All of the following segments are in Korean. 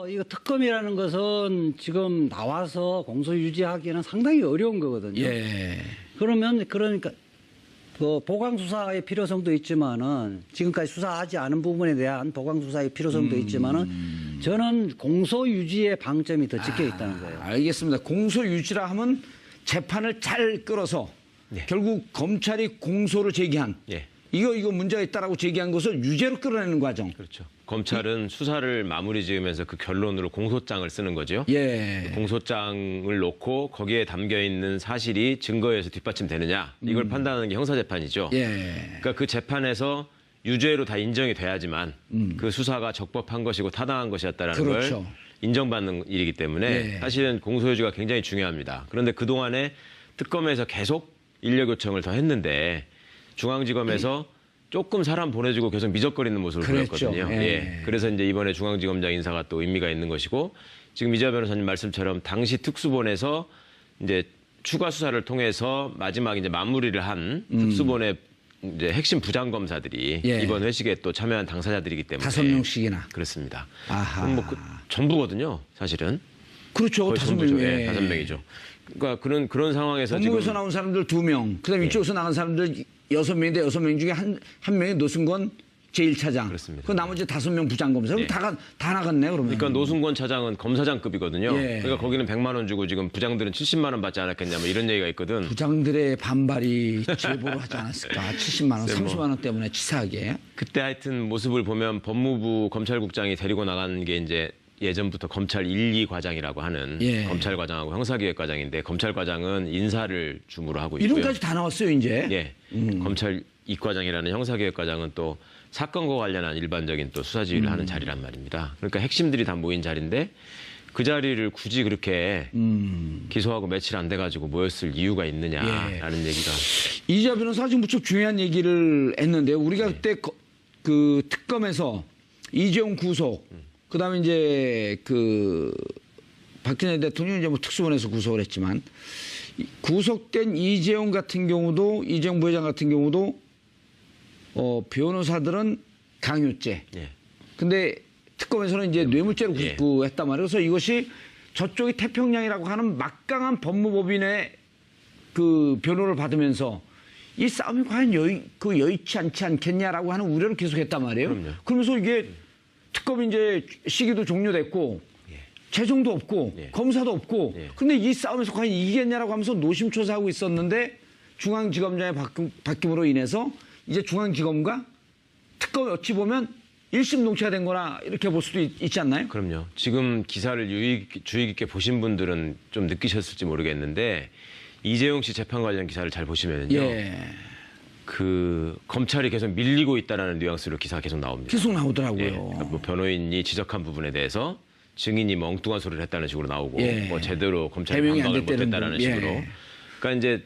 이거 특검이라는 것은 지금 나와서 공소 유지하기는 상당히 어려운 거거든요. 예. 그러니까 그 보강 수사의 필요성도 있지만은 지금까지 수사하지 않은 부분에 대한 보강 수사의 필요성도 있지만은 저는 공소 유지의 방점이 더 찍혀 있다는 거예요. 알겠습니다. 공소 유지라 하면 재판을 잘 끌어서 결국 검찰이 공소를 제기한 이거 문제가 있다라고 제기한 것을 유죄로 끌어내는 과정. 그렇죠. 검찰은 수사를 마무리 지으면서 그 결론으로 공소장을 쓰는 거죠. 예. 공소장을 놓고 거기에 담겨 있는 사실이 증거에서 뒷받침되느냐 이걸 판단하는 게 형사재판이죠. 예. 그러니까 그 재판에서 유죄로 다 인정이 돼야지만 그 수사가 적법한 것이고 타당한 것이었다라는 그렇죠. 걸 인정받는 일이기 때문에 예. 사실은 공소유지가 굉장히 중요합니다. 그런데 그동안에 특검에서 계속 인력 요청을 더 했는데 중앙지검에서 조금 사람 보내주고 계속 미적거리는 모습을 그랬죠. 보였거든요. 예. 예. 그래서 이제 이번에 중앙지검장 인사가 또 의미가 있는 것이고 지금 이자 변호사님 말씀처럼 당시 특수본에서 이제 추가 수사를 통해서 마지막 이제 마무리를 한 특수본의 이제 핵심 부장 검사들이 예. 이번 회식에 또 참여한 당사자들이기 때문에 5명씩이나. 그렇습니다. 아하. 그럼 뭐 전부거든요, 사실은. 그렇죠. 거의 5명. 전부죠. 예. 5명이죠. 그러니까 그런 상황에서 법무부에서 지금 나온 사람들 2명, 그다음에 이쪽에서 나간 사람들 6명인데 6명 중에 한 명이 노승건 제1차장. 그렇습니다. 그 나머지 5명 부장검사. 그럼 다 나갔네, 그러면. 그러니까 노승권 차장은 검사장급이거든요. 예. 그러니까 거기는 100만 원 주고 지금 부장들은 70만 원 받지 않았겠냐 뭐 이런 얘기가 있거든. 부장들의 반발이 제보를 하지 않았을까. 70만 원, 30만 원 때문에 치사하게. 그때 하여튼 모습을 보면 법무부 검찰국장이 데리고 나간 게 이제 예전부터 검찰 1, 2과장이라고 하는 예. 검찰과장하고 형사기획과장인데 검찰과장은 인사를 주무로 하고 있고요. 이름까지 다 나왔어요, 이제. 예. 검찰 2과장이라는 형사기획과장은 또 사건과 관련한 일반적인 또 수사 지휘를 하는 자리란 말입니다. 그러니까 핵심들이 다 모인 자리인데 그 자리를 굳이 그렇게 기소하고 며칠 안 돼가지고 모였을 이유가 있느냐라는 얘기가. 이자 변호사가 지금 무척 중요한 얘기를 했는데 우리가 그때 그 특검에서 이재용 구속, 그다음에 이제 그 박근혜 대통령이 이제 뭐 특수본에서 구속을 했지만 구속된 이재용 같은 경우도 이재용 부회장 같은 경우도 변호사들은 강요죄. 예. 근데 특검에서는 이제 뇌물죄로 예. 구속했단 말이에요. 그래서 이것이 저쪽이 태평양이라고 하는 막강한 법무법인의 그 변호를 받으면서 이 싸움이 과연 여의치 않지 않겠냐라고 하는 우려를 계속했단 말이에요. 그럼요. 그러면서 이게 특검이 이제 시기도 종료됐고 재정도 없고 검사도 없고 그런데 이 싸움에서 과연 이기겠냐라고 하면서 노심초사하고 있었는데 중앙지검장의 바뀜으로 인해서 이제 중앙지검과 특검이 어찌 보면 일심동체가 된 거나 이렇게 볼 수도 있지 않나요? 그럼요. 지금 기사를 주의 깊게 보신 분들은 좀 느끼셨을지 모르겠는데 이재용 씨 재판 관련 기사를 잘 보시면요. 예. 그 검찰이 계속 밀리고 있다라는 뉘앙스로 기사가 계속 나옵니다. 계속 나오더라고요. 예. 그러니까 뭐 변호인이 지적한 부분에 대해서 증인이 뭐 엉뚱한 소리를 했다는 식으로 나오고 예. 뭐 제대로 검찰이 해명이 안 반박을 됐다는 못했다라는 부분. 식으로. 예. 그러니까 이제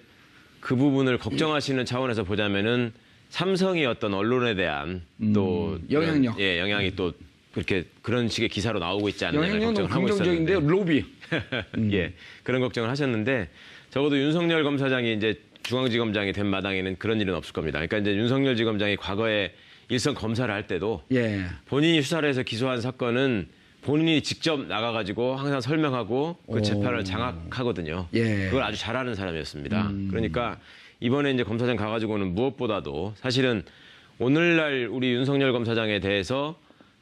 그 부분을 걱정하시는 차원에서 보자면은 삼성이 어떤 언론에 대한 또 영향력. 영향이 또 그렇게 그런 식의 기사로 나오고 있지 않느냐 영향력은 걱정을 하고 긍정적인데요. 있었는데 로비. 예, 그런 걱정을 하셨는데 적어도 윤석열 검사장이 이제 중앙지검장이 된 마당에는 그런 일은 없을 겁니다. 그러니까 이제 윤석열 지검장이 과거에 일선 검사를 할 때도 예. 본인이 수사를 해서 기소한 사건은 본인이 직접 나가가지고 항상 설명하고 그 재판을 장악하거든요. 예. 그걸 아주 잘하는 사람이었습니다. 그러니까 이번에 이제 검사장 가가지고는 무엇보다도 사실은 오늘날 우리 윤석열 검사장에 대해서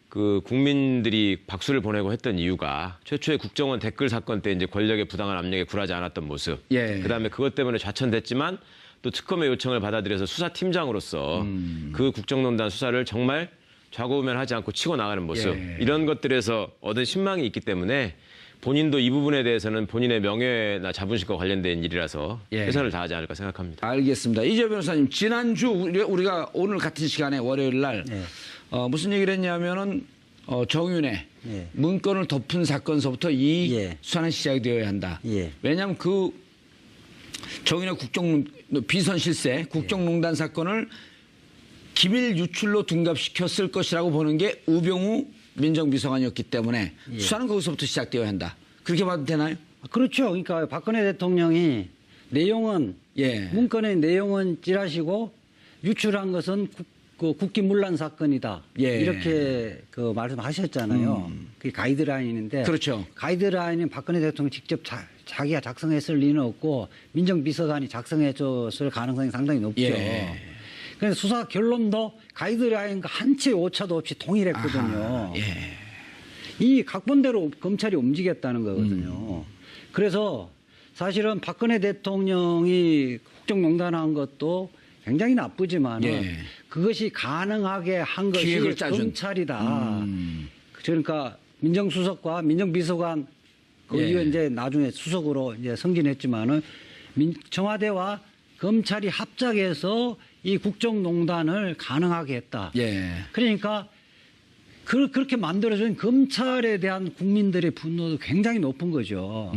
그 국민들이 박수를 보내고 했던 이유가 최초의 국정원 댓글 사건 때 이제 권력의 부당한 압력에 굴하지 않았던 모습. 예. 그다음에 그것 때문에 좌천됐지만 또 특검의 요청을 받아들여서 수사팀장으로서 그 국정농단 수사를 정말 좌고우면하지 않고 치고 나가는 모습. 예. 이런 것들에서 얻은 신망이 있기 때문에 본인도 이 부분에 대해서는 본인의 명예나 자존심과 관련된 일이라서 예. 최선을 다하지 않을까 생각합니다. 알겠습니다. 이재 변호사님, 지난주 우리가 오늘 같은 시간에 월요일 날 무슨 얘기를 했냐면은 정윤회 예. 문건을 덮은 사건서부터 이 예. 수사는 시작되어야 한다. 예. 왜냐하면 그 정윤회 비선 실세 국정농단 사건을 기밀 유출로 둔갑시켰을 것이라고 보는 게 우병우 민정비서관이었기 때문에 수사는 거기서부터 시작되어야 한다. 그렇게 봐도 되나요? 그렇죠. 그러니까 박근혜 대통령이 내용은 예. 문건의 내용은 찌라시고 유출한 것은 그 국기문란 사건이다. 예. 이렇게 그 말씀하셨잖아요. 그게 가이드라인인데. 그렇죠. 가이드라인은 박근혜 대통령이 직접 자기가 작성했을 리는 없고 민정비서관이 작성해줬을 가능성이 상당히 높죠. 예. 그래서 수사 결론도 가이드라인과 한 채 오차도 없이 동일했거든요. 예. 이 각본대로 검찰이 움직였다는 거거든요. 그래서 사실은 박근혜 대통령이 국정농단한 것도 굉장히 나쁘지만 예. 그것이 가능하게 한 것이 기획을 짜준. 검찰이다. 그러니까 민정수석과 민정비서관 거기가 예. 이제 나중에 수석으로 이제 승진했지만은 청와대와 검찰이 합작해서 이 국정농단을 가능하게 했다. 예. 그러니까 그렇게 만들어진 검찰에 대한 국민들의 분노도 굉장히 높은 거죠.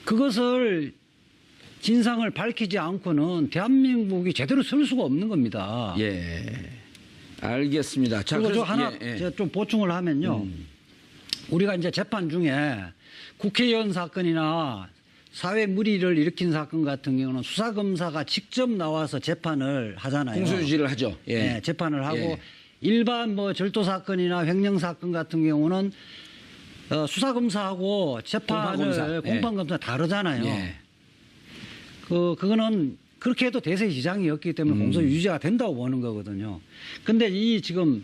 그것을 진상을 밝히지 않고는 대한민국이 제대로 설 수가 없는 겁니다. 예. 알겠습니다. 자, 그리고 저 그래서- 하나 예, 예. 제가 좀 보충을 하면요. 우리가 이제 재판 중에 국회의원 사건이나 사회 물의를 일으킨 사건 같은 경우는 수사검사가 직접 나와서 재판을 하잖아요. 공소유지를 하죠. 예. 네, 재판을 하고 예. 일반 뭐 절도 사건이나 횡령 사건 같은 경우는 수사검사하고 재판을 공판검사. 공판검사 다르잖아요. 예. 그거는 그렇게 해도 대세시장이었기 때문에 공소 유지가 된다고 보는 거거든요. 근데 이 지금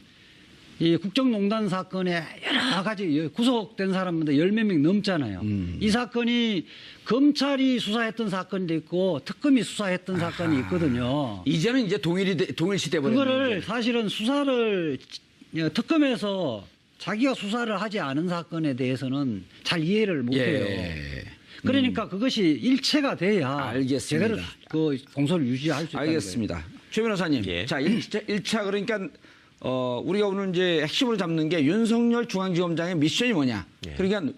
이 국정농단 사건에 여러 가지 구속된 사람들 10몇 명 넘잖아요. 이 사건이 검찰이 수사했던 사건도 있고 특검이 수사했던 사건이 있거든요. 이제는 이제 동일시 돼버렸는데. 그거를 사실은 수사를 특검에서 자기가 수사를 하지 않은 사건에 대해서는 잘 이해를 못해요. 예. 그러니까 그것이 일체가 돼야 알겠습니다. 제대로 그 공소를 유지할 수 있다는 거예요. 알겠습니다. 최 변호사님. 예. 자, 1차 그러니까 우리가 오늘 이제 핵심으로 잡는 게 윤석열 중앙지검장의 미션이 뭐냐. 예. 그러니까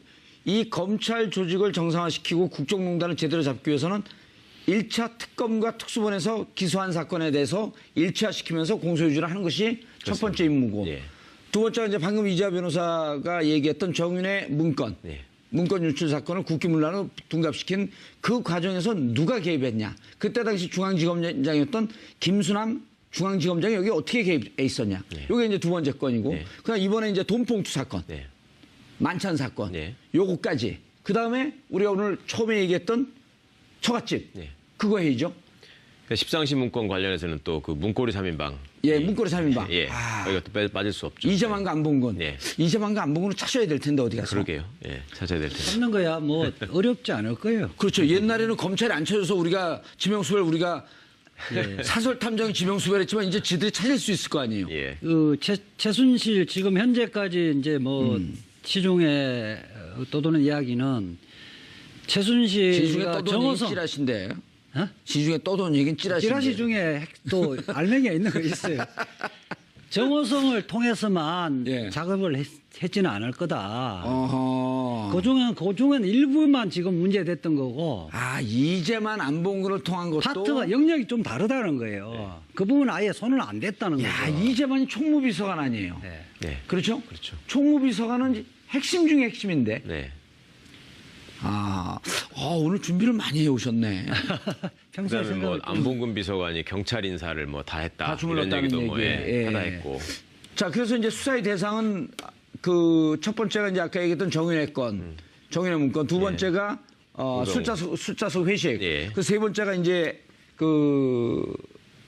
이 검찰 조직을 정상화시키고 국정농단을 제대로 잡기 위해서는 1차 특검과 특수본에서 기소한 사건에 대해서 일치화시키면서 공소유지를 하는 것이 첫 번째 임무고. 예. 두 번째가 이제 방금 이재화 변호사가 얘기했던 정윤의 문건. 예. 문건 유출 사건을 국기문란으로 둔갑시킨 그 과정에서 누가 개입했냐. 그때 당시 중앙지검장이었던 김수남 중앙지검장이 여기 어떻게 개입해 있었냐. 예. 이게 이제 두 번째 건이고. 예. 그다음 이번에 이제 돈봉투 사건, 네. 만찬 사건, 예. 요거까지. 그다음에 우리가 오늘 처음에 얘기했던 처갓집. 예. 그거 회의죠. 그러니까 십상시 문건 관련해서는 또 그 문고리 3인방. 예, 문고리 3인방. 예. 아. 여기가 또 빠질 수 없죠. 이재만과 안봉근. 예. 이재만과 안봉근을 찾아야 될 텐데 어디 가서. 그러게요. 예. 찾아야 될 텐데. 찾는 거야 뭐 어렵지 않을 거예요. 그렇죠. 옛날에는 검찰이 안 찾아서 우리가 지명수배를 우리가 사설 탐정이 지명수배를 했지만 이제 지들이 찾을 수 있을 거 아니에요. 예. 그 최순실 지금 현재까지 이제 뭐 시중에 떠도는 이야기는 시중에 최순실과 떠도는 얘기는 정호성 찌라시인데. 어? 시중에 떠도는 얘기는 찌라시인데. 찌라시 중에 또 알맹이가 있는 거 있어요. 정호성을 통해서만 예. 작업을 했지는 않을 거다. 어허. 그중엔 일부만 지금 문제됐던 거고 아, 이제만 안봉근을 통한 것도. 파트가 영역이 좀 다르다는 거예요. 그 부분 아예 손을 안 댔다는 야, 거죠. 이제만이 총무비서관 아니에요. 네. 네. 그렇죠? 그렇죠. 총무비서관은 핵심 중에 핵심인데. 네. 오늘 준비를 많이 해오셨네. 평소에 그다음에 뭐 생각을 안봉근 비서관이 경찰 인사를 뭐 다 했다. 다 주물렀다는 이런 얘기도 뭐 얘기에. 예. 하다 했고. 자, 그래서 이제 수사의 대상은 그 첫 번째가 이제 아까 얘기했던 정윤의 건, 정윤의 문건. 두 번째가 숫자수 회식. 예. 그 세 번째가 이제 그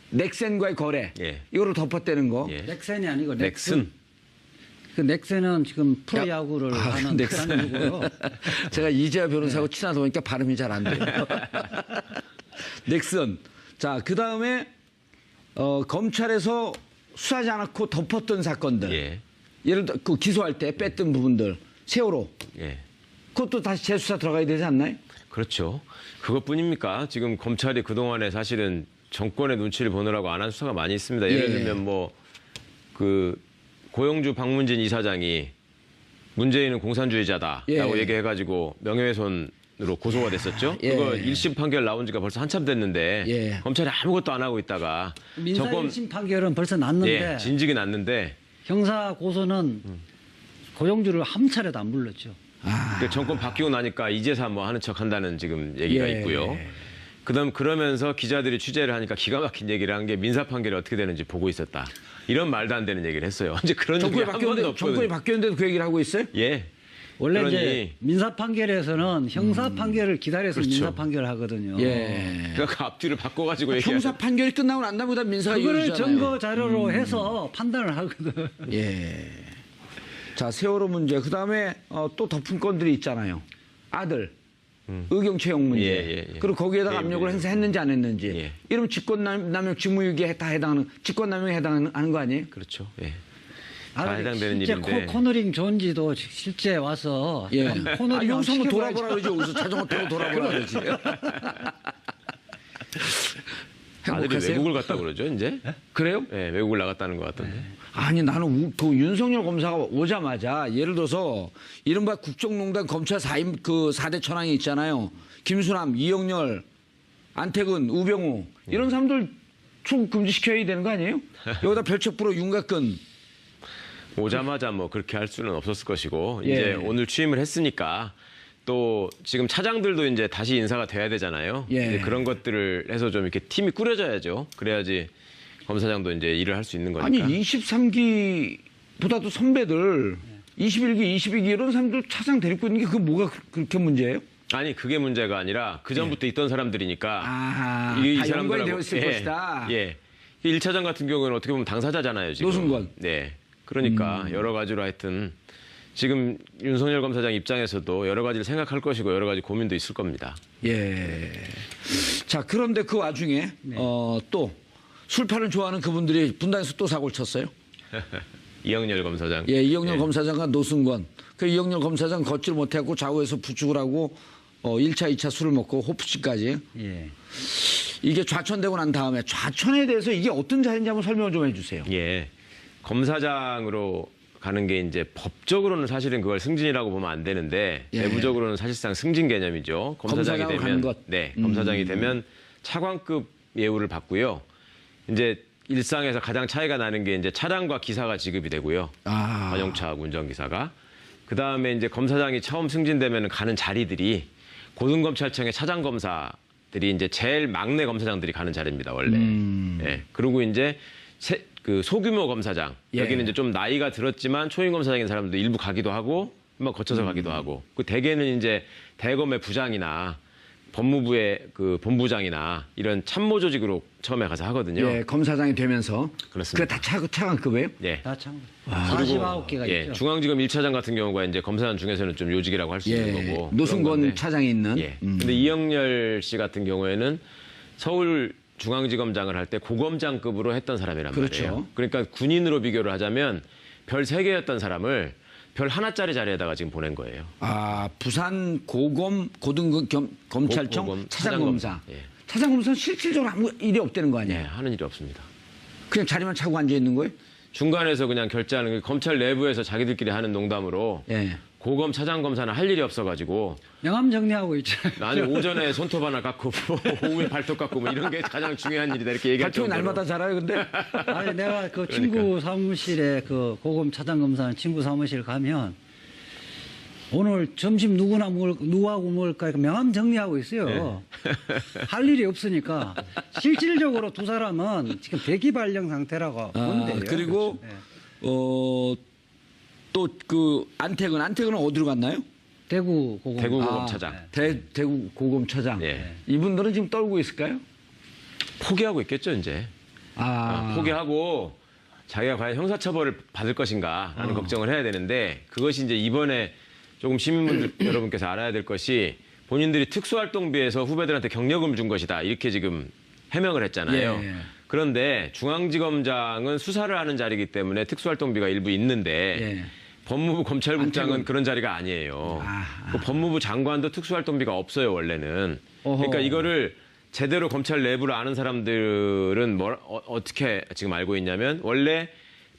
넥센과의 거래. 예. 이거를 덮었대는 거. 예. 넥센이 아니고 넥슨. 그 넥센은 지금 프로야구를 하는 넥슨. 단어고요. 제가 이재화 변호사하고 친하다 보니까 발음이 잘 안 돼요. 넥슨. 자, 그 다음에 검찰에서 수사하지 않았고 덮었던 사건들. 예. 예를 들어 그 기소할 때 뺐던 부분들. 세월호. 예. 그것도 다시 재수사 들어가야 되지 않나요? 그렇죠. 그것뿐입니까? 지금 검찰이 그동안에 사실은 정권의 눈치를 보느라고 안 한 수사가 많이 있습니다. 예를 예. 들면 뭐 그 고영주 박문진 이사장이 문재인은 공산주의자다라고 예. 얘기해가지고 명예훼손으로 고소가 됐었죠. 예. 그거 1심 판결 나온 지가 벌써 한참 됐는데 예. 검찰이 아무것도 안 하고 있다가 민사 1심 판결은 벌써 났는데 예, 진직이 났는데 형사 고소는 고영주를 한 차례도 안 불렀죠. 그 정권 바뀌고 나니까 이제사 뭐 하는 척 한다는 지금 얘기가 예. 있고요. 그러면서 기자들이 취재를 하니까 기가 막힌 얘기를 한 게 민사 판결이 어떻게 되는지 보고 있었다. 이런 말도 안 되는 얘기를 했어요. 이제 그런 적이 한 번도 없거든요. 정권이 바뀌었는데도 그 얘기를 하고 있어요? 예. 원래 그러니- 이제 민사 판결에서는 형사 판결을 기다려서 그렇죠. 민사 판결을 하거든요. 예. 그러니까 앞뒤를 바꿔가지고 얘기하죠. 형사 판결이 끝나고 난 다음에 민사가 그거를 이어지잖아요. 증거 자료로 해서 판단을 하거든. 예. 자, 세월호 문제. 그다음에 또 덮은 건들이 있잖아요. 아들. 의경 채용 문제. 예. 그리고 거기에다가 예, 압력을 예. 행사했는지 안 했는지. 예. 이러면 직권남용 직무유기에 다 해당하는 직권남용에 해당하는 거 아니에요? 그렇죠. 예. 아들이 해당되는 실제 일인데. 코너링 존지도 실제 와서 예. 코너링 여기서 한번 시켜봐야죠. 돌아보라 그러죠. 여기서 자전거 타고 돌아보라 그러지. 아들이 행복하세요? 외국을 갔다 그러죠, 이제? 그래요? 예, 외국을 나갔다는 것 같던데. 아니 나는 그 윤석열 검사가 오자마자 예를 들어서 이른바 국정농단 검찰 4대 천왕이 있잖아요. 김수남, 이영렬, 안태근, 우병우 이런 사람들 출국 금지시켜야 되는 거 아니에요? 여기다 별책부로 윤곽근. 오자마자 뭐 그렇게 할 수는 없었을 것이고 예. 이제 오늘 취임을 했으니까 또 지금 차장들도 이제 다시 인사가 돼야 되잖아요. 예. 이제 그런 것들을 해서 좀 이렇게 팀이 꾸려져야죠. 그래야지 검사장도 이제 일을 할 수 있는 거니까. 아니 23기보다도 선배들 21기, 22기 이런 사람들 차장 데리고 있는 게 그게 뭐가 그렇게 문제예요? 아니 그게 문제가 아니라 그 전부터 있던 사람들이니까 아하, 이 다 사람들하고- 연관이 되어 있을 예, 것이다. 예. 1차장 같은 경우에는 어떻게 보면 당사자잖아요, 지금. 노승권. 네. 그러니까 여러 가지로 하여튼 지금 윤석열 검사장 입장에서도 여러 가지를 생각할 것이고 여러 가지 고민도 있을 겁니다. 예. 자, 그런데 그 와중에 또 술판을 좋아하는 그분들이 분당에서 또 사고를 쳤어요. 이영렬 검사장. 예, 이영렬 예. 검사장과 노승권. 그 이영렬 검사장 걷지를 못해갖고 좌우에서 부축을 하고 1차, 2차 술을 먹고 호프집까지. 예. 이게 좌천되고 난 다음에 좌천에 대해서 이게 어떤 자리인지 한번 설명을 좀 해주세요. 예. 검사장으로 가는 게 이제 법적으로는 사실은 그걸 승진이라고 보면 안 되는데 예. 내부적으로는 사실상 승진 개념이죠. 검사장이 검사장으로 가는 되면 것. 네, 검사장이 되면 차관급 예우를 받고요. 이제 일상에서 가장 차이가 나는 게 이제 차량과 기사가 지급이 되고요. 아. 관용차 운전기사가. 그다음에 이제 검사장이 처음 승진되면 가는 자리들이 고등검찰청의 차장검사들이 이제 제일 막내 검사장들이 가는 자리입니다, 원래. 예. 그리고 이제 그 소규모 검사장. 예. 여기는 이제 좀 나이가 들었지만 초임 검사장인 사람도 일부 가기도 하고 한번 거쳐서 가기도 하고. 그 대개는 이제 대검의 부장이나 법무부의 그 본부장이나 이런 참모 조직으로 처음에 가서 하거든요. 예, 검사장이 되면서. 그렇습니다. 그게 다 차관급이에요? 예. 다 참. 그리고 49개가 예, 있죠. 중앙지검 1차장 같은 경우가 이제 검사장 중에서는 좀 요직이라고 할 수 있는 예. 거고. 노승권 그런 건데. 차장이 있는. 예. 근데 이영렬 씨 같은 경우에는 서울 중앙지검장을 할 때 고검장급으로 했던 사람이란 그렇죠. 말이에요. 그러니까 군인으로 비교를 하자면 별 3개였던 사람을 별 하나짜리 자리에다가 지금 보낸 거예요. 아, 부산 고검찰청 고검 차장검사. 예. 차장검사는 실질적으로 아무 일이 없다는 거 예, 아니에요? 하는 일이 없습니다. 그냥 자리만 차고 앉아 있는 거예요? 중간에서 그냥 결제하는 게 검찰 내부에서 자기들끼리 하는 농담으로 예. 고검 차장검사는 할 일이 없어가지고 명함 정리하고 있죠. 아니 오전에 손톱 하나 깎고 오후에 발톱 깎고 뭐 이런 게 가장 중요한 일이다 이렇게 얘기할 발톱이 정도로. 날마다 자라요, 근데? 아니 내가 그 친구 사무실에 그 고검 차장 검사는 친구 사무실 가면 오늘 점심 누구하고 먹을까 명함 정리하고 있어요. 할 일이 없으니까 실질적으로 두 사람은 지금 대기 발령 상태라고 보면 돼요. 그리고 그렇죠. 또 그 안태근은 어디로 갔나요? 대구 고검. 대구 고검차장. 대구 고검차장. 예. 이분들은 지금 떨고 있을까요? 포기하고 있겠죠 이제. 포기하고 자기가 과연 형사처벌을 받을 것인가라는 걱정을 해야 되는데 그것이 이제 이번에 조금 시민분들 여러분께서 알아야 될 것이 본인들이 특수활동비에서 후배들한테 경력금을 준 것이다 이렇게 지금 해명을 했잖아요. 예. 그런데 중앙지검장은 수사를 하는 자리이기 때문에 특수활동비가 일부 있는데 예. 법무부 검찰국장은 안태근. 그런 자리가 아니에요. 그 법무부 장관도 특수활동비가 없어요 원래는. 어허. 그러니까 이거를 제대로 검찰 내부를 아는 사람들은 어떻게 지금 알고 있냐면 원래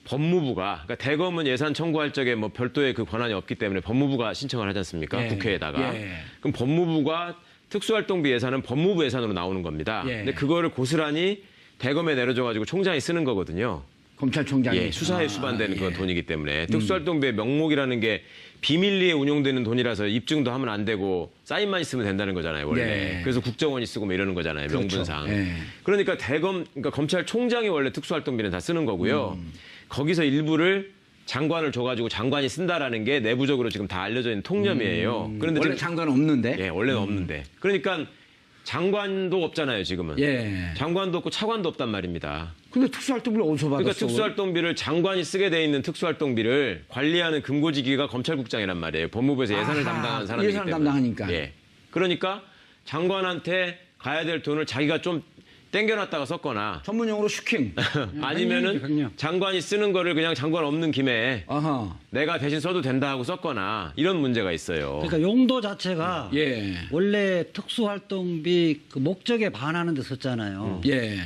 법무부가 그러니까 대검은 예산 청구할 적에 뭐 별도의 그 권한이 없기 때문에 법무부가 신청을 하지 않습니까? 예. 국회에다가. 예. 그럼 법무부가 특수활동비 예산은 법무부 예산으로 나오는 겁니다. 예. 근데 그거를 고스란히 대검에 내려줘가지고 총장이 쓰는 거거든요. 검찰총장이. 예, 수사에 수반되는 예. 그 돈이기 때문에 특수활동비의 명목이라는 게 비밀리에 운용되는 돈이라서 입증도 하면 안 되고 사인만 있으면 된다는 거잖아요, 원래. 네. 그래서 국정원이 쓰고 뭐 이러는 거잖아요, 그렇죠. 명분상. 예. 그러니까 그러니까 검찰총장이 원래 특수활동비는 다 쓰는 거고요. 거기서 일부를 장관을 줘가지고 장관이 쓴다라는 게 내부적으로 지금 다 알려져 있는 통념이에요. 그런데 원래 지금 장관 없는데. 예, 원래는 없는데. 그러니까 장관도 없잖아요, 지금은. 예. 장관도 없고 차관도 없단 말입니다. 근데 특수활동비를 어디서 받았어? 그러니까 특수활동비를 장관이 쓰게 돼 있는 특수활동비를 관리하는 금고지기가 검찰국장이란 말이에요. 법무부에서 예산을 아하, 담당하는 사람이기 예산을 때문에. 담당하니까. 예. 그러니까 장관한테 가야 될 돈을 자기가 좀 땡겨놨다가 썼거나 전문용어로 슈킹. 아니면은 횡령. 장관이 쓰는 거를 그냥 장관 없는 김에 아하. 내가 대신 써도 된다 하고 썼거나 이런 문제가 있어요. 그러니까 용도 자체가 예. 원래 특수활동비 그 목적에 반하는 데 썼잖아요. 예.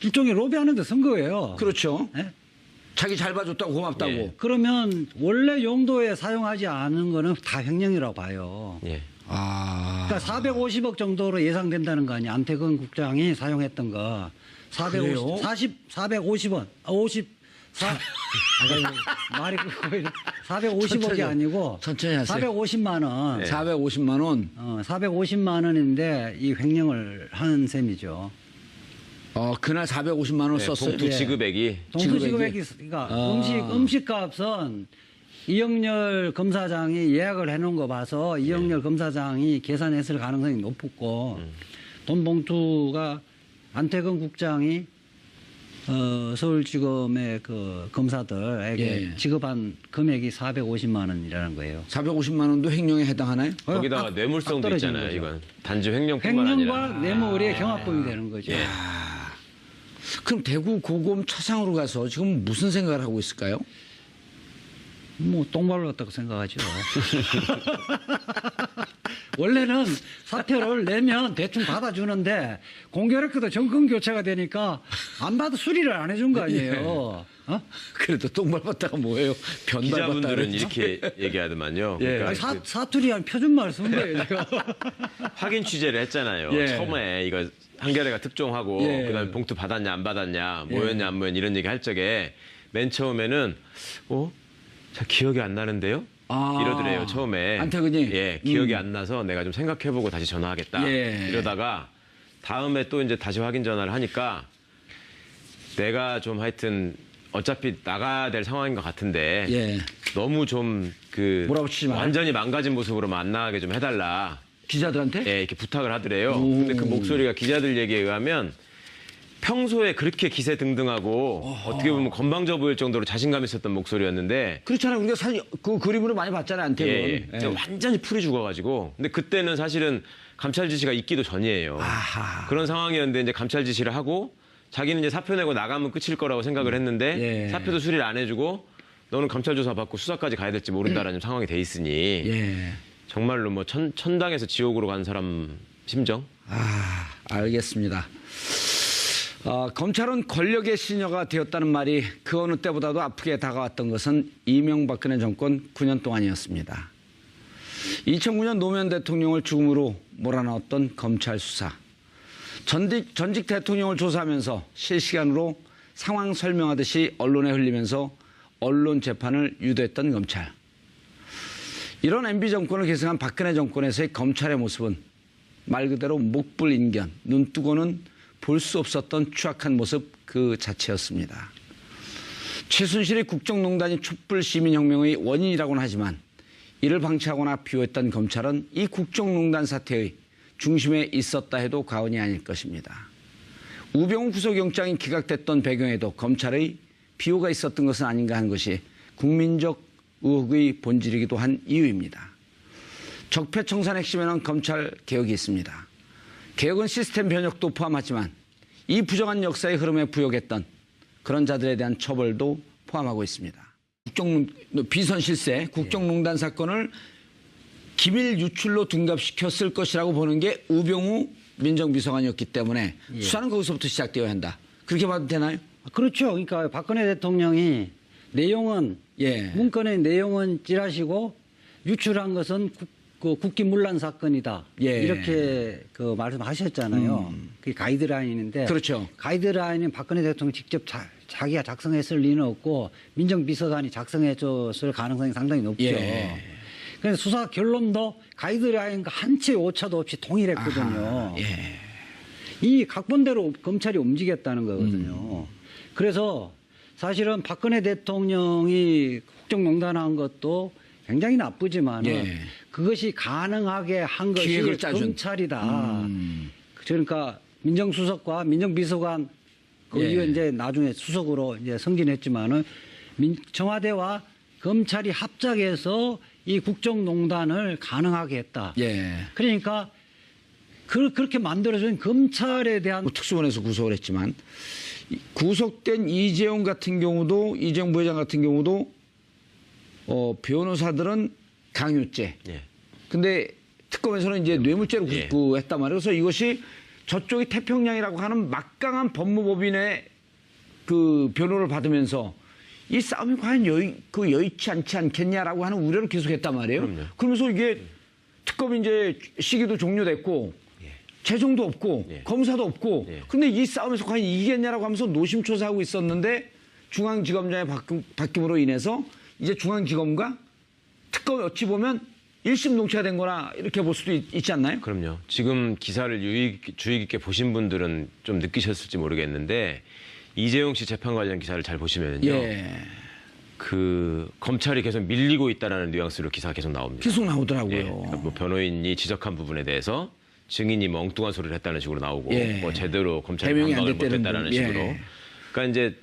일종의 로비하는 데 쓴 거예요. 그렇죠. 예? 자기 잘 봐줬다고 고맙다고. 예. 그러면 원래 용도에 사용하지 않은 거는 다 횡령이라고 봐요. 예. 아. 그러니까 450억 정도로 예상된다는 거 아니에요. 안태근 국장이 사용했던 거. 그래요? 450원. 말이 450억이 천천히, 아니고 천천히 하세요. 450만 원. 네. 450만 원. 450만 원인데 이 횡령을 한 셈이죠. 그날 450만 원 네, 썼어요. 봉투 지급액이 동수지급액이 그러니까 음식값은 이영렬 검사장이 예약을 해놓은 거 봐서 이영렬 검사장이 계산했을 가능성이 높고 돈 봉투가 안태근 국장이 서울지검의 그 검사들에게 예. 지급한 금액이 450만 원이라는 거예요. 450만 원도 횡령에 해당하나요? 거기다가 딱 뇌물성도 떨어지는 있잖아요. 거죠. 이건 단지 횡령뿐만 횡령과 아니라 뇌물의 경합범이 되는 거죠. 예. 그럼 대구 고검 차장으로 가서 지금 무슨 생각을 하고 있을까요? 뭐 똥발로 같다고 생각하죠. 원래는 사표를 내면 대충 받아주는데 공교롭게도 정권 교체가 되니까 안 받아 수리를 안 해준 거 아니에요. 어? 그래도 똥 밟았다가 뭐예요? 변 밟았다. 기자분들은 이렇게 얘기하더만요. 예. 그러니까 아니, 사투리한 표준말 쓴 거예요, 제가. 확인 취재를 했잖아요. 예. 처음에 이거 한겨레가 특종하고 예. 그다음에 봉투 받았냐 안 받았냐 뭐였냐 안 뭐였냐 이런 얘기 할 적에 맨 처음에는 잘 기억이 안 나는데요? 아. 이러더래요, 처음에. 안태근이? 예, 기억이 안 나서 내가 좀 생각해보고 다시 전화하겠다. 예. 이러다가 다음에 또 이제 다시 확인 전화를 하니까 내가 좀 하여튼 어차피 나가야 될 상황인 것 같은데 예. 너무 좀 몰아붙이지 마라. 완전히 망가진 모습으로 만나게 좀 해달라. 기자들한테? 예, 이렇게 부탁을 하더래요. 근데 그 목소리가 기자들 얘기에 의하면 평소에 그렇게 기세등등하고 어떻게 보면 건방져 보일 정도로 자신감 있었던 목소리였는데 그렇잖아요. 우리가 사실 그 그림으로 많이 봤잖아요, 안태근. 예, 예. 완전히 풀이 죽어가지고 근데 그때는 사실은 감찰 지시가 있기도 전이에요. 아하. 그런 상황이었는데 이제 감찰 지시를 하고 자기는 이제 사표 내고 나가면 끝일 거라고 생각을 했는데 예. 사표도 수리를 안 해주고 너는 감찰 조사 받고 수사까지 가야 될지 모른다라는 상황이 돼 있으니 예. 정말로 뭐 천당에서 지옥으로 간 사람 심정? 알겠습니다. 검찰은 권력의 시녀가 되었다는 말이 그 어느 때보다도 아프게 다가왔던 것은 이명박근혜 정권 9년 동안이었습니다. 2009년 노무현 대통령을 죽음으로 몰아넣었던 검찰 수사. 전직 대통령을 조사하면서 실시간으로 상황 설명하듯이 언론에 흘리면서 언론 재판을 유도했던 검찰. 이런 MB 정권을 계승한 박근혜 정권에서의 검찰의 모습은 말 그대로 목불인견, 눈뜨고는 볼 수 없었던 추악한 모습 그 자체였습니다. 최순실이 국정농단이 촛불 시민혁명의 원인이라고는 하지만 이를 방치하거나 비호했던 검찰은 이 국정농단 사태의 중심에 있었다 해도 과언이 아닐 것입니다. 우병우 구속영장이 기각됐던 배경에도 검찰의 비호가 있었던 것은 아닌가 하는 것이 국민적 의혹의 본질이기도 한 이유입니다. 적폐청산 핵심에는 검찰 개혁이 있습니다. 개혁은 시스템 변혁도 포함하지만 이 부정한 역사의 흐름에 부역했던 그런 자들에 대한 처벌도 포함하고 있습니다. 비선 실세, 국정농단 사건을 기밀 유출로 둔갑시켰을 것이라고 보는 게 우병우 민정비서관이었기 때문에 수사는 거기서부터 시작되어야 한다. 그렇게 봐도 되나요? 그렇죠. 그러니까 박근혜 대통령이 내용은 문건의 내용은 찌라시고 유출한 것은 국기문란 사건이다. 이렇게 말씀하셨잖아요. 그게 가이드라인인데. 그렇죠. 가이드라인은 박근혜 대통령이 직접 자기가 작성했을 리는 없고 민정비서관이 작성해줬을 가능성이 상당히 높죠. 예. 그래서 수사 결론도 가이드라인과 한 채 오차도 없이 동일했거든요. 예. 이 각본대로 검찰이 움직였다는 거거든요. 그래서 사실은 박근혜 대통령이 국정농단한 것도 굉장히 나쁘지만 예. 그것이 가능하게 한 것이 기획을 짜준. 검찰이다. 그러니까 민정수석과 민정비서관 그 예. 이후에 이제 나중에 수석으로 이제 승진했지만은 청와대와 검찰이 합작해서 이 국정농단을 가능하게 했다. 예. 그러니까 그렇게 만들어준 검찰에 대한 뭐 특수본에서 구속을 했지만 구속된 이재용 부회장 같은 경우도 변호사들은 강요죄. 예. 근데 특검에서는 이제 뇌물죄로 예. 구속했단 말이에요. 그래서 이것이 저쪽이 태평양이라고 하는 막강한 법무법인의 그 변호를 받으면서 이 싸움이 과연 여의치 않지 않겠냐라고 하는 우려를 계속했단 말이에요. 그럼요. 그러면서 이게 특검 이제 시기도 종료됐고 재정도 없고 예. 검사도 없고 예. 근데 이 싸움에서 과연 이기겠냐라고 하면서 노심초사하고 있었는데 중앙지검장의 바뀜으로 인해서 이제 중앙지검과 특검이 어찌 보면 일심동체가 된 거나 이렇게 볼 수도 있지 않나요? 그럼요. 지금 기사를 주의 깊게 보신 분들은 좀 느끼셨을지 모르겠는데 이재용 씨 재판 관련 기사를 잘 보시면요. 예. 그 검찰이 계속 밀리고 있다라는 뉘앙스로 기사가 계속 나옵니다. 계속 나오더라고요. 예. 그러니까 뭐 변호인이 지적한 부분에 대해서 증인이 뭐 엉뚱한 소리를 했다는 식으로 나오고 예. 뭐 제대로 검찰이 해명이 안 반박을 됐다는 못했다라는 분. 예. 식으로. 그러니까 이제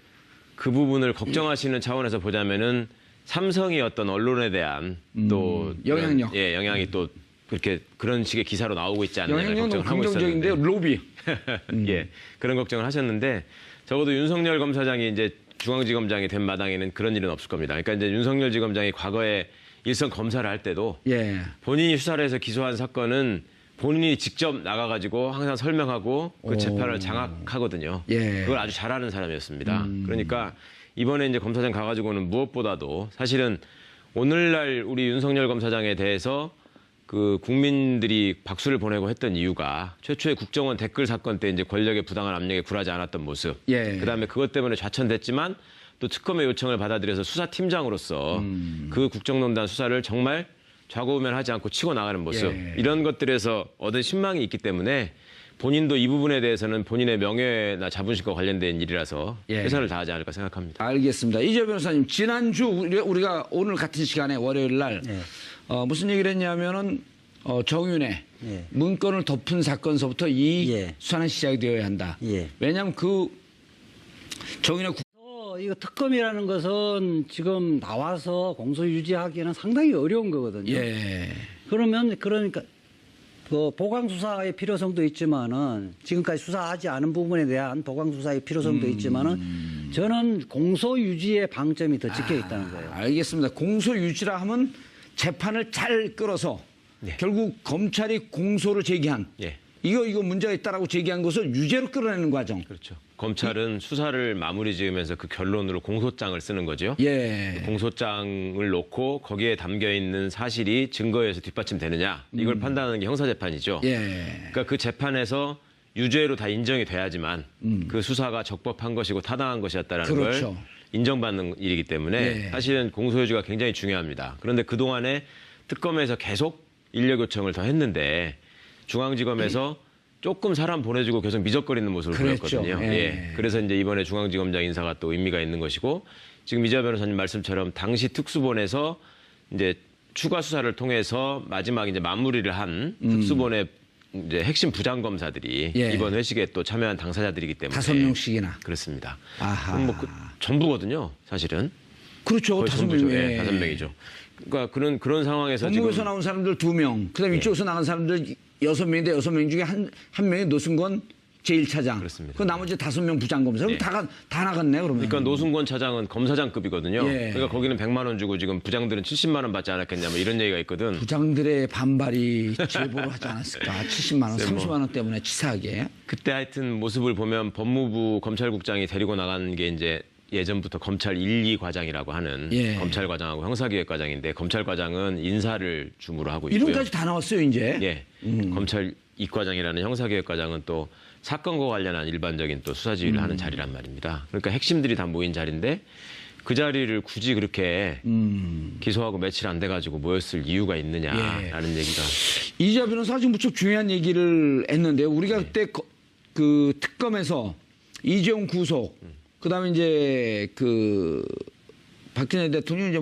그 부분을 걱정하시는 차원에서 보자면은 삼성이 어떤 언론에 대한 또 영향력. 그런, 영향이 또 그렇게 그런 식의 기사로 나오고 있지 않나 영향력은 걱정을 하고 긍정적인데요. 있었는데 로비. 예, 그런 걱정을 하셨는데 적어도 윤석열 검사장이 이제 중앙지검장이 된 마당에는 그런 일은 없을 겁니다. 그러니까 이제 윤석열 지검장이 과거에 일선 검사를 할 때도 예. 본인이 수사를 해서 기소한 사건은 본인이 직접 나가가지고 항상 설명하고 그 재판을 장악하거든요. 예. 그걸 아주 잘하는 사람이었습니다. 그러니까 이번에 이제 검사장 가가지고는 무엇보다도 사실은 오늘날 우리 윤석열 검사장에 대해서 그 국민들이 박수를 보내고 했던 이유가 최초의 국정원 댓글 사건 때 이제 권력의 부당한 압력에 굴하지 않았던 모습. 예. 그다음에 그것 때문에 좌천됐지만 또 특검의 요청을 받아들여서 수사팀장으로서 그 국정농단 수사를 정말 좌고우면하지 않고 치고 나가는 모습. 예. 이런 것들에서 얻은 신망이 있기 때문에 본인도 이 부분에 대해서는 본인의 명예나 자존심과 관련된 일이라서 예. 최선을 다하지 않을까 생각합니다. 알겠습니다. 이재 변호사님, 지난주 우리가 오늘 같은 시간에 월요일 날 예. 무슨 얘기를 했냐면은 정윤회 예. 문건을 덮은 사건서부터 이 예. 수사는 시작이 되어야 한다. 예. 왜냐하면 그 정윤회 이거 특검이라는 것은 지금 나와서 공소 유지하기는 상당히 어려운 거거든요. 예. 그러니까 그 보강 수사의 필요성도 있지만은 지금까지 수사하지 않은 부분에 대한 보강 수사의 필요성도 있지만은 저는 공소 유지의 방점이 더 찍혀 있다는 거예요. 알겠습니다. 공소 유지라 하면 재판을 잘 끌어서 예. 결국 검찰이 공소를 제기한 예. 이거 문제가 있다라고 제기한 것을 유죄로 끌어내는 과정. 그렇죠. 검찰은 수사를 마무리 지으면서 그 결론으로 공소장을 쓰는 거죠. 예. 공소장을 놓고 거기에 담겨 있는 사실이 증거에서 뒷받침되느냐 이걸 판단하는 게 형사재판이죠. 예. 그러니까 그 재판에서 유죄로 다 인정이 돼야지만 그 수사가 적법한 것이고 타당한 것이었다라는 그렇죠. 걸 인정받는 일이기 때문에 예. 사실은 공소유지가 굉장히 중요합니다. 그런데 그동안에 특검에서 계속 인력 요청을 더 했는데 중앙지검에서 조금 사람 보내주고 계속 미적거리는 모습을 그랬죠. 보였거든요. 예. 예. 그래서 이제 이번에 중앙지검장 인사가 또 의미가 있는 것이고 지금 이재 변호사님 말씀처럼 당시 특수본에서 이제 추가 수사를 통해서 마지막 이제 마무리를 한 특수본의 이제 핵심 부장 검사들이 예. 이번 회식에 또 참여한 당사자들이기 때문에 5명씩이나. 그렇습니다. 아하. 그럼 뭐 전부거든요, 사실은. 그렇죠. 거의 5명. 전부죠. 예. 예, 5명이죠. 그러니까 그런 상황에서 법무부에서 지금 나온 사람들 2명, 그다음에 이쪽에서 나간 사람들 6명인데 6명 중에 한 명이 노승권 제1차장. 그렇습니다. 그 나머지 5명 부장검사. 그럼 예. 다 나갔네, 그러면. 그러니까 노승권 차장은 검사장급이거든요. 예. 그러니까 거기는 100만 원 주고 지금 부장들은 70만 원 받지 않았겠냐 뭐 이런 얘기가 있거든. 부장들의 반발이 제보를 하지 않았을까. 70만 원, 30만 원 때문에 치사하게. 그때 하여튼 모습을 보면 법무부 검찰국장이 데리고 나간 게 이제 예전부터 검찰 1, 2과장이라고 하는 예. 검찰과장하고 형사기획과장인데 검찰과장은 인사를 주무로 하고 있고요. 이름까지 다 나왔어요, 이제. 예. 검찰 2과장이라는 형사기획과장은 또 사건과 관련한 일반적인 또 수사 지휘를 하는 자리란 말입니다. 그러니까 핵심들이 다 모인 자리인데 그 자리를 굳이 그렇게 기소하고 며칠 안 돼가지고 모였을 이유가 있느냐라는 얘기가. 이지아 변호사 지금 무척 중요한 얘기를 했는데 우리가 그때 그 특검에서 이재용 구속, 그다음에 이제 그 박근혜 대통령 이제